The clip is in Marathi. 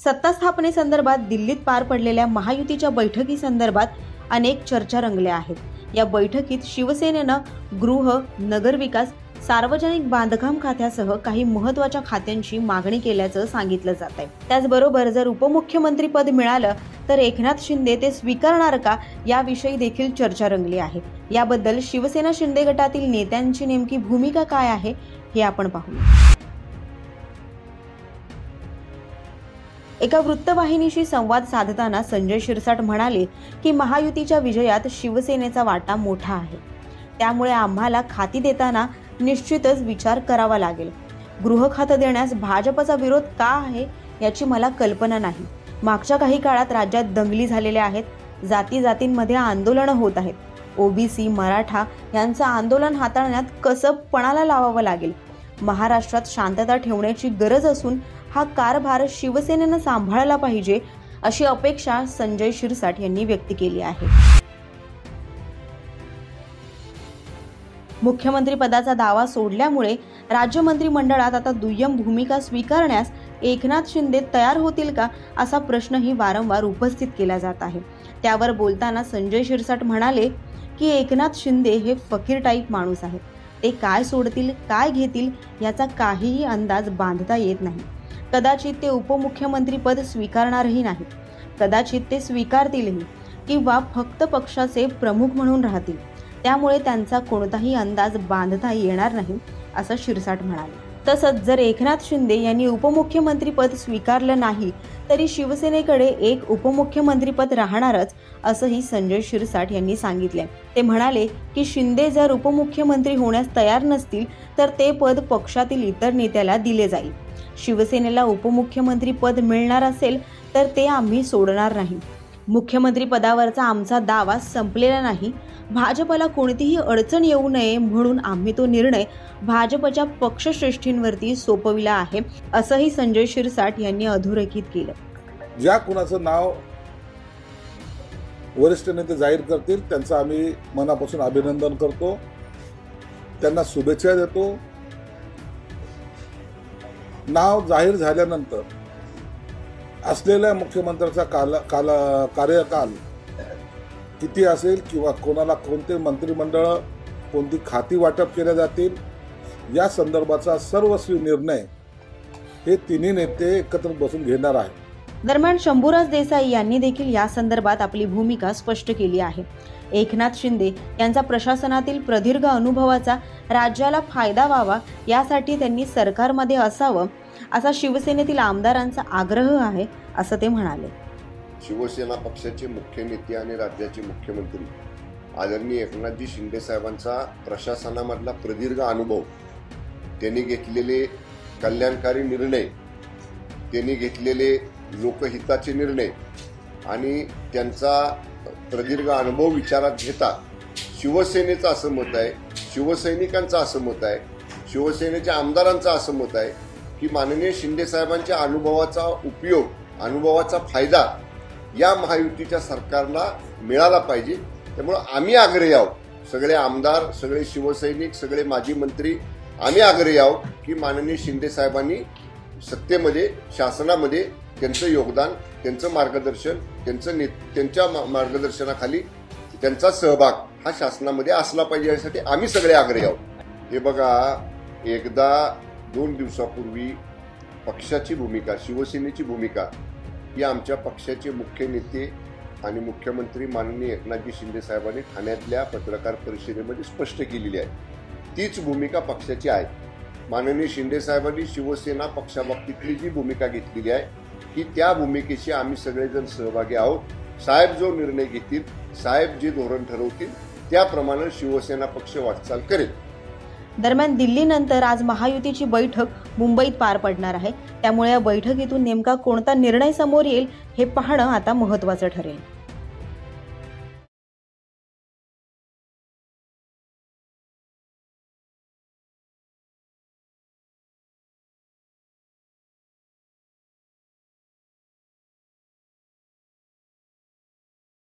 सत्ता स्थापनेसंदर्भात दिल्लीत पार पडलेल्या महायुतीच्या बैठकीसंदर्भात अनेक चर्चा रंगल्या आहेत। या बैठकीत शिवसेनेनं गृह, नगरविकास, सार्वजनिक बांधकाम खात्यासह काही महत्त्वाच्या खात्यांची मागणी केल्याचं सांगितलं जात आहे। त्याचबरोबर जर उपमुख्यमंत्री पद मिळालं तर एकनाथ शिंदे ते स्वीकारणार का याविषयी देखील चर्चा रंगली आहे। याबद्दल शिवसेना शिंदे गटातील नेत्यांची नेमकी भूमिका काय आहे हे आपण पाहूया। एका वृत्तवाहिनीशी संवाद साधताना संजय शिरसाट म्हणाले की महायुतीच्या विजयात शिवसेनेचा वाटा मोठा आहे, त्यामुळे आम्हाला खाती देताना निश्चितच विचार करावा लागेल। गृह खातं देण्यास भाजपचा विरोध का आहे याची मला कल्पना नाही। मागच्या काही काळात राज्यात दंगली झालेल्या आहेत, जाती-जातींमध्ये आंदोलनं होत आहेत। ओबीसी, मराठा यांचं आंदोलन हाताळण्यात कसं पणाला लावावं लागेल। महाराष्ट्रात शांतता ठेवण्याची गरज असून हा कारभार शिवसेनेनं सांभाळला पाहिजे अशी अपेक्षा संजय शिरसाट यांनी व्यक्त केली आहे। मुख्यमंत्री पदाचा दावा सोडल्यामुळे राज्य मंत्रिमंडळात आता दुय्यम भूमिका स्वीकारण्यास एकनाथ शिंदे तयार होतील का असा प्रश्नही वारंवार उपस्थित केला जात आहे। त्यावर बोलताना संजय शिरसाट म्हणाले की एकनाथ शिंदे हे फकीर टाईप माणूस आहेत। ते काय सोडतील, काय घेतील याचा काहीही अंदाज बांधता येत नाही। कदाचित ते उपमुख्यमंत्री पद स्वीकारणारही नाहीत, कदाचित ते स्वीकारतीलही किंवा फक्त पक्षाचे प्रमुख म्हणून राहतील। त्यामुळे त्यांचा कोणताही अंदाज बांधता येणार नाही असं शिरसाट म्हणाले। तसंच जर एकनाथ शिंदे यांनी उपमुख्यमंत्री पद स्वीकारलं नाही तरी शिवसेनेकडे एक उपमुख्यमंत्री पद राहणारच असंही संजय शिरसाट यांनी सांगितले। ते म्हणाले की शिंदे जर उपमुख्यमंत्री होण्यास तयार नसतील तर ते पद पक्षातील इतर नेत्याला दिले जाईल। शिवसेनेला उपमुख्यमंत्री पद मिळणार असेल तर ते आम्ही सोडणार नाही। मुख्यमंत्री पदावरचा आमचा दावा संपलेला नाही। भाजपला कोणतीही अडचण येऊ नये म्हणून आम्ही तो निर्णय भाजपच्या पक्षश्रेष्ठींवरती सोपविला आहे असंही संजय शिरसाट यांनी अधोरेखित केलं। ज्या कुणाचं नाव वरिष्ठ नेते जाहीर करतील त्यांचं आम्ही मनापासून अभिनंदन करतो, त्यांना शुभेच्छा देतो। नाव जाहीर झाल्यानंतर असलेल्या मुख्यमंत्र्याचा कार्यकाल किती असेल किंवा कोणाला कोणते मंत्रिमंडळ, कोणती खाती वाटप केल्या जातील या संदर्भाचा सर्वस्वी निर्णय हे तिन्ही नेते एकत्र बसून घेणार आहेत। दरम्यान शंभूराज देसाई यांनी देखील या संदर्भात आपली भूमिका स्पष्ट केली आहे। एकनाथ शिंदे यांचा प्रशासनातील प्रदीर्घ अनुभवाचा राज्याला फायदा व्हावा यासाठी त्यांनी सरकारमध्ये असावं असा शिवसेनेतील आमदारांचा आग्रह आहे असं ते म्हणाले। शिवसेना पक्षाचे मुख्य नेते आणि राज्याचे मुख्यमंत्री आदरणीय एकनाथजी शिंदे साहेबांचा प्रशासनामधला प्रदीर्घ अनुभव, त्यांनी घेतलेले कल्याणकारी निर्णय, त्यांनी घेतलेले लोकहिताचे निर्णय आणि त्यांचा प्रदीर्घ अनुभव विचारात घेता शिवसेनेचं असं मत आहे, शिवसैनिकांचं असं मत आहे, शिवसेनेच्या आमदारांचं असं मत आहे की माननीय शिंदे साहेबांच्या अनुभवाचा उपयोग, अनुभवाचा फायदा या महायुतीच्या सरकारला मिळाला पाहिजे। त्यामुळे आम्ही आग्रही आहोत, सगळे आमदार, सगळे शिवसैनिक, सगळे माजी मंत्री आम्ही आग्रही आहोत की माननीय शिंदे साहेबांनी सत्तेमध्ये, शासनामध्ये त्यांचं योगदान, त्यांचं मार्गदर्शन, त्यांच्या मार्गदर्शनाखाली त्यांचा सहभाग हा शासनामध्ये असला पाहिजे यासाठी आम्ही सगळे आग्रही आहोत। हे बघा, एकदा 2 दिवसापूर्वी पक्षाची भूमिका, शिवसेनेची भूमिका ही आमच्या पक्षाचे मुख्य नेते आणि मुख्यमंत्री माननीय एकनाथजी शिंदे साहेबांनी ठाण्यातल्या पत्रकार परिषदेमध्ये स्पष्ट केलेली आहे। तीच भूमिका पक्षाची आहे। माननीय शिंदे साहेबांनी शिवसेना पक्षाबाबतीतली जी भूमिका घेतलेली आहे की त्या भूमिकेशी आम्ही सगळेजण सहभागी आहोत। साहेब जो निर्णय घेतील, साहेब जे धोरण ठरवतील त्याप्रमाणे शिवसेना पक्ष वाटचाल करेल। दरम्यान दिल्लीनंतर आज महायुतीची बैठक मुंबईत पार पडणार आहे, त्यामुळे या बैठकीतून नेमका कोणता निर्णय समोर येईल हे पाहणं आता महत्त्वाचं ठरेल।